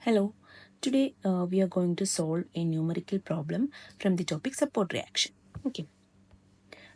Hello, today we are going to solve a numerical problem from the topic support reaction. Okay,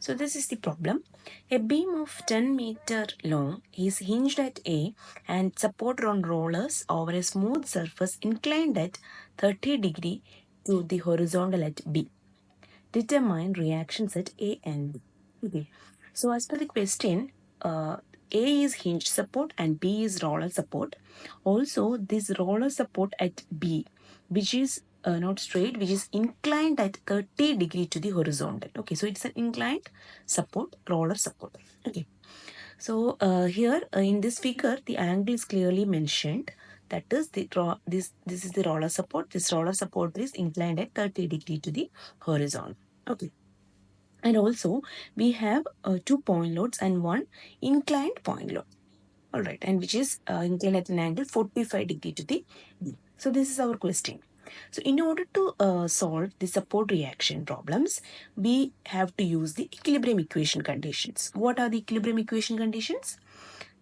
so this is the problem. A beam of 10-meter long is hinged at A and supported on rollers over a smooth surface inclined at 30 degree to the horizontal at B. Determine reactions at A and B. Okay, so as per the question, A is hinge support and B is roller support. Also, this roller support at B, which is not straight, which is inclined at 30 degree to the horizontal. Okay, so it's an inclined support, roller support. Okay, so here in this figure, the angle is clearly mentioned. That is this is the roller support. This roller support is inclined at 30 degree to the horizontal. Okay. And also we have two point loads and one inclined point load. All right, and which is inclined at an angle 45 degree to the B. So this is our question. So in order to solve the support reaction problems, we have to use the equilibrium equation conditions. What are the equilibrium equation conditions?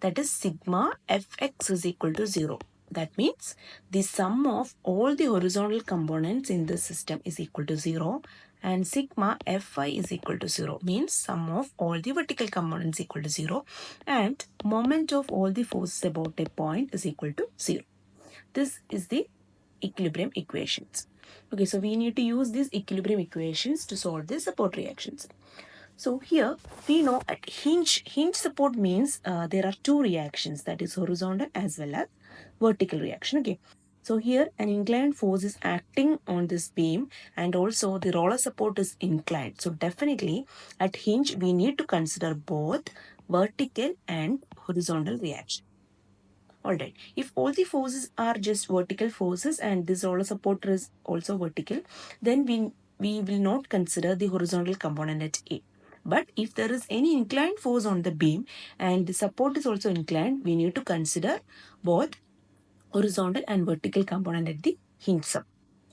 That is sigma fx is equal to 0. That means the sum of all the horizontal components in the system is equal to 0 and sigma Fi is equal to 0 means sum of all the vertical components equal to 0 and moment of all the forces about a point is equal to 0. This is the equilibrium equations. Okay, so we need to use these equilibrium equations to solve the support reactions. So here we know at hinge support means there are two reactions, that is horizontal as well as vertical reaction. Okay. So here an inclined force is acting on this beam and also the roller support is inclined. So definitely at hinge we need to consider both vertical and horizontal reaction. Alright, if all the forces are just vertical forces and this roller support is also vertical, then we will not consider the horizontal component at A. But if there is any inclined force on the beam and the support is also inclined, we need to consider both horizontal and vertical component at the hinge sub.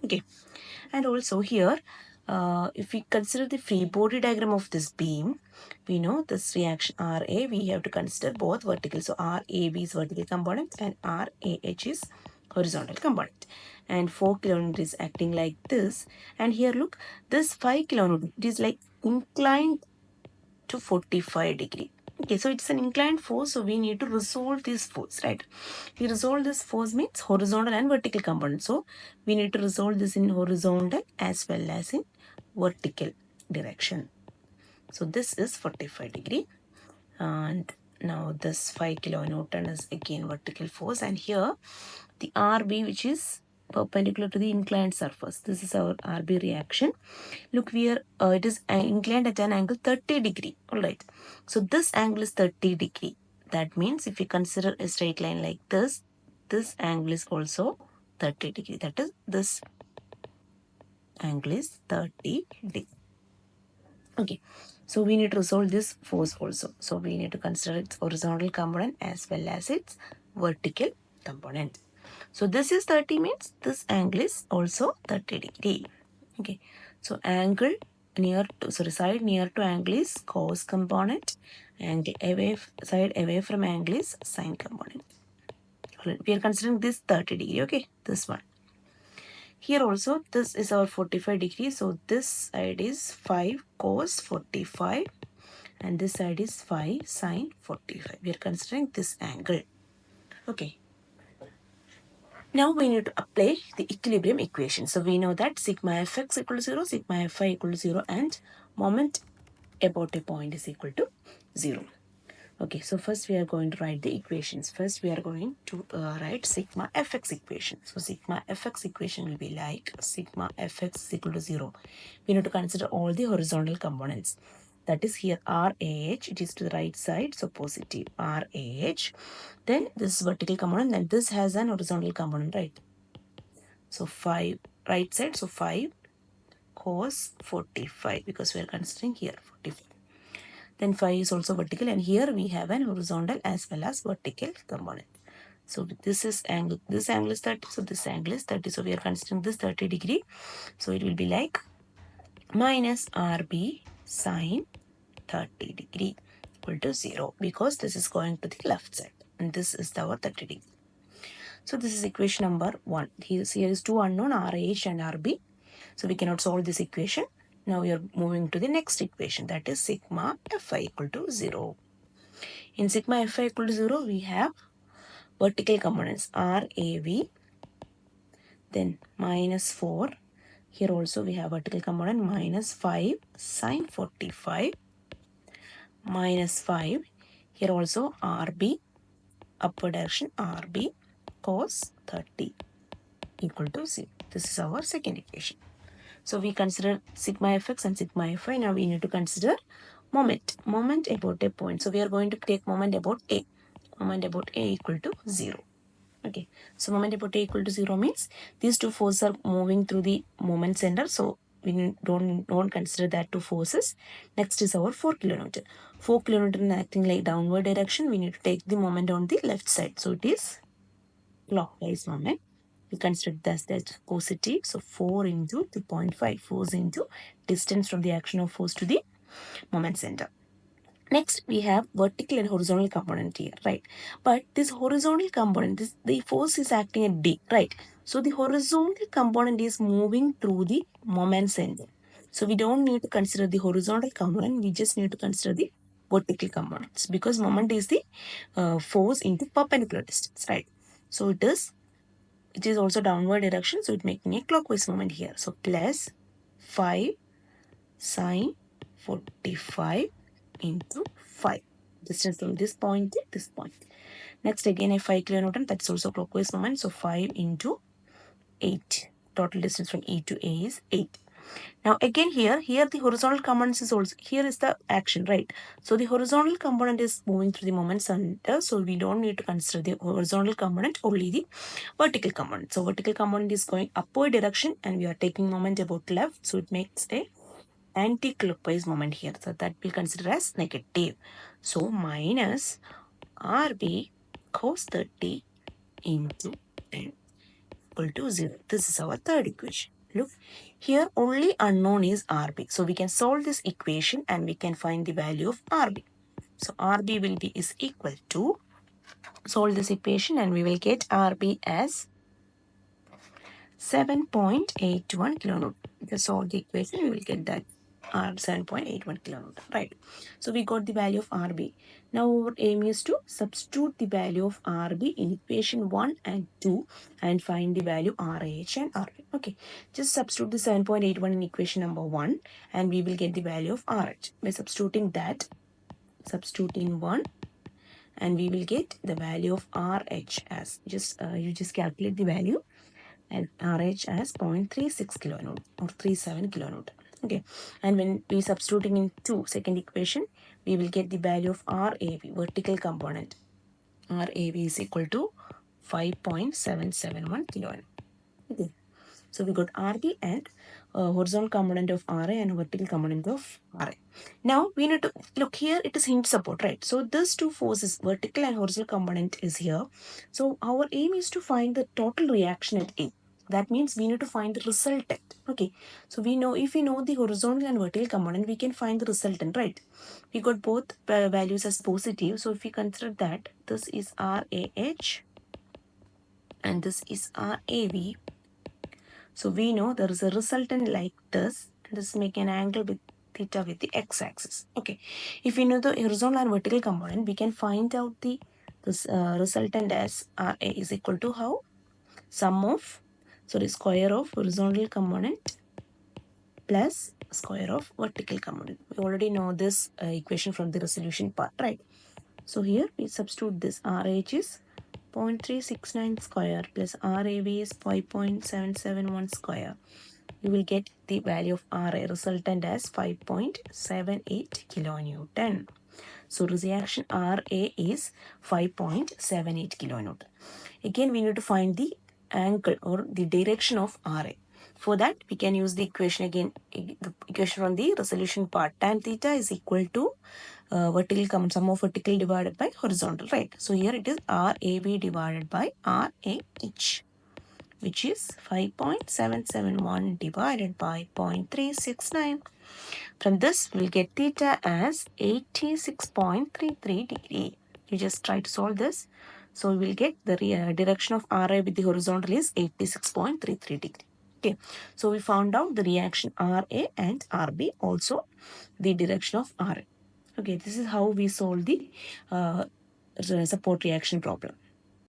Okay. And also here, if we consider the free body diagram of this beam, we know this reaction RA, we have to consider both vertical. So RAB is vertical component and RAH is horizontal component. And 4 kilonewton is acting like this. And here look, this 5 kilonewton, it is like inclined to 45 degree. Okay, so it's an inclined force, so we need to resolve this force, right? We resolve this force means horizontal and vertical component. So we need to resolve this in horizontal as well as in vertical direction. So this is 45 degree. And now this 5 kilonewton is again vertical force. And here the RB, which is perpendicular to the inclined surface. This is our RB reaction. Look here, it is inclined at an angle 30 degree. All right. So this angle is 30 degree. That means if we consider a straight line like this angle is also 30 degree. That is, this angle is 30 degree. Okay. So we need to resolve this force also. So we need to consider its horizontal component as well as its vertical component. So this is 30 means this angle is also 30 degree. Okay. So angle near to, side near to angle is cos component. Angle side away from angle is sine component. We are considering this 30 degree. Okay. This one. Here also this is our 45 degree. So this side is 5 cos 45 and this side is 5 sine 45. We are considering this angle. Okay. Now we need to apply the equilibrium equation. So we know that sigma fx equal to 0, sigma fi equal to 0 and moment about a point is equal to 0. Okay, so first we are going to write the equations. First we are going to write sigma fx equation. So sigma fx equation will be like sigma fx is equal to 0. We need to consider all the horizontal components. That is here RAH, it is to the right side, so positive RAH. Then this vertical component, then this has an horizontal component, right? So 5 right side, so 5 cos 45 because we are considering here 45. Then 5 is also vertical and here we have an horizontal as well as vertical component. So this is angle, this angle is 30, so this angle is 30. So we are considering this 30 degree. So it will be like minus RB sine 30 degree equal to 0 because this is going to the left side and this is our 30 degree. So this is equation number 1. Here is two unknown RH and RB. So we cannot solve this equation. Now we are moving to the next equation, that is sigma Fi equal to 0. In sigma Fi equal to 0, we have vertical components RAV, then minus 4. Here also we have vertical component minus 5 sine 45, minus 5. Here also RB, upward direction RB cos 30 equal to 0. This is our second equation. So we consider sigma fx and sigma fy. Now we need to consider moment. Moment about a point. So we are going to take moment about A. Moment about A equal to 0. Okay. So moment about A equal to 0 means these two forces are moving through the moment center. So we don't consider that two forces. Next is our 4 kilonewton. 4 kilonewton acting like downward direction. We need to take the moment on the left side. So it is clockwise moment. We consider that positive. So 4 into 2.5 force into distance from the action of force to the moment center. Next, we have vertical and horizontal component here, right? But this horizontal component, the force is acting at D, right? So the horizontal component is moving through the moment center. So we don't need to consider the horizontal component. We just need to consider the vertical components because moment is the force into perpendicular distance, right? So it is also downward direction, so it making a clockwise movement here. So plus 5 sine 45 into 5. Distance from this point to this point. Next again a 5 kilonewton, that's also clockwise movement. So 5 into 8. Total distance from E to A is 8. Now again here the horizontal component is also, here is the action, right? So the horizontal component is moving through the moment center, so we don't need to consider the horizontal component, only the vertical component. So vertical component is going upward direction and we are taking moment about left, so it makes a anti-clockwise moment here. So that we'll consider as negative. So minus RB cos 30 into 10 equal to 0. This is our third equation. Look, here only unknown is RB. So we can solve this equation and we can find the value of RB. So RB will be is equal to, solve this equation and we will get RB as 7.81 kilonewton. Just solve the equation, we will get that 7.81 kilonewton, right? So we got the value of RB. Now our aim is to substitute the value of RB in equation 1 and 2 and find the value RH and RB. Okay, just substitute the 7.81 in equation number 1 and we will get the value of RH. By substituting that, substitute in 1 and we will get the value of RH as, you just calculate the value and RH as 0.36 kilonewton or 37 kilonewton. Okay, and when we substituting in second equation, we will get the value of RAV, vertical component. RAV is equal to 5.771 kilonewton. Okay, so we got RB and horizontal component of RA and vertical component of RA. Now we need to look here, it is hinge support, right? So these two forces, vertical and horizontal component is here. So our aim is to find the total reaction at A. That means we need to find the resultant. Okay, so we know, if we know the horizontal and vertical component, we can find the resultant, right? We got both values as positive. So if we consider that this is RAH and this is RAV, so we know there is a resultant like this. This make an angle with theta with the x-axis. Okay, if we know the horizontal and vertical component, we can find out the resultant as RA is equal to how? Sum of, sorry, square of horizontal component plus square of vertical component. We already know this equation from the resolution part, right? So here we substitute this. RH is 0.369 square plus RAV is 5.771 square. You will get the value of RA resultant as 5.78 kilonewton. So reaction RA is 5.78 kilonewton. Again, we need to find the angle or the direction of RA. For that, we can use the equation again, the equation from the resolution part. Tan theta is equal to vertical sum of vertical divided by horizontal, right? So here it is RAB divided by RAH, which is 5.771 divided by 0.369. From this, we'll get theta as 86.33 degree. You just try to solve this. So we will get the direction of RA with the horizontal is 86.33 degree. Okay, so we found out the reaction RA and RB, also the direction of RA. Okay, this is how we solve the support reaction problem.